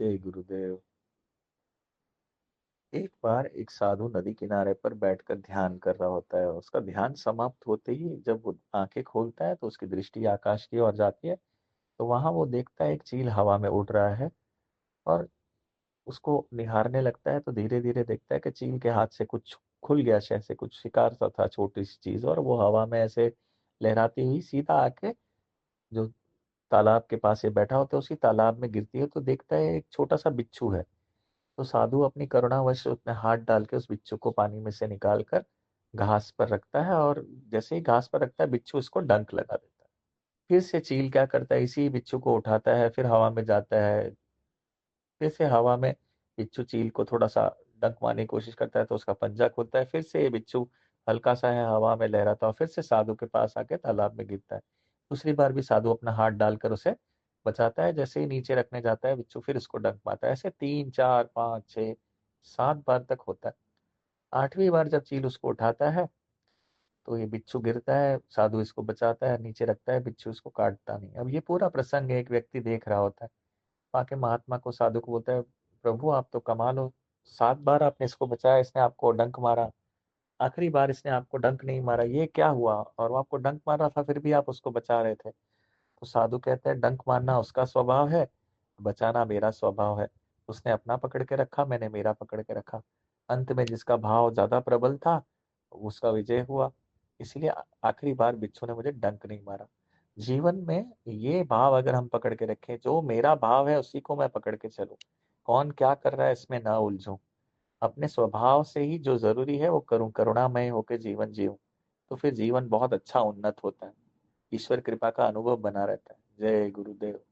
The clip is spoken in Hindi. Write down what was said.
जय गुरुदेव। एक बार एक साधु नदी किनारे पर बैठकर ध्यान कर रहा होता है। उसका ध्यान समाप्त होते ही जब वो आंखें खोलता है तो उसकी दृष्टि आकाश की ओर जाती है। तो वहां वो देखता है एक चील हवा में उड़ रहा है और उसको निहारने लगता है। तो धीरे धीरे देखता है कि चील के हाथ से कुछ खुल गया, जैसे कुछ शिकार सा था, छोटी सी चीज, और वो हवा में ऐसे लहराती हुई सीधा आके जो तालाब के पास ये बैठा होता है उसी तालाब में गिरती है। तो देखता है एक छोटा सा बिच्छू है। तो साधु अपनी करुणावश उसमें हाथ डाल के उस बिच्छू को पानी में से निकाल कर घास पर रखता है, और जैसे ही घास पर रखता है बिच्छू उसको डंक लगा देता है। फिर से चील क्या करता है, इसी बिच्छू को उठाता है, फिर हवा में जाता है। फिर से हवा में बिच्छू चील को थोड़ा सा डंक मारने की कोशिश करता है तो उसका पंजा खुलता है। फिर से ये बिच्छू हल्का सा है, हवा में लहराता है और फिर से साधु के पास आके तालाब में गिरता है। दूसरी बार भी साधु अपना हाथ डालकर उसे बचाता है। जैसे ही नीचे रखने जाता है बिच्छू फिर उसको डंक मारता है। ऐसे 3 4 5 6 7 बार तक होता है। 8वीं बार जब चील उसको उठाता है तो ये बिच्छू गिरता है, साधु इसको बचाता है, नीचे रखता है, बिच्छू उसको काटता नहीं। अब ये पूरा प्रसंग एक व्यक्ति देख रहा होता है। आके महात्मा को, साधु को बोलता है, प्रभु आप तो कमाल हो, 7 बार आपने इसको बचाया, इसने आपको डंक मारा, आखिरी बार इसने आपको डंक नहीं मारा, ये क्या हुआ? और वो आपको डंक मार रहा था फिर भी आप उसको बचा रहे थे। तो साधु कहते हैं, डंक मारना उसका स्वभाव है, बचाना मेरा स्वभाव है। उसने अपना पकड़ के रखा, मैंने मेरा पकड़ के रखा। अंत में जिसका भाव ज्यादा प्रबल था उसका विजय हुआ। इसलिए आखिरी बार बिच्छू ने मुझे डंक नहीं मारा। जीवन में ये भाव अगर हम पकड़ के रखें, जो मेरा भाव है उसी को मैं पकड़ के चलूं, कौन क्या कर रहा है इसमें ना उलझूं, अपने स्वभाव से ही जो जरूरी है वो करूं, करुणामय होकर जीवन जीऊं, तो फिर जीवन बहुत अच्छा उन्नत होता है। ईश्वर कृपा का अनुभव बना रहता है। जय गुरुदेव।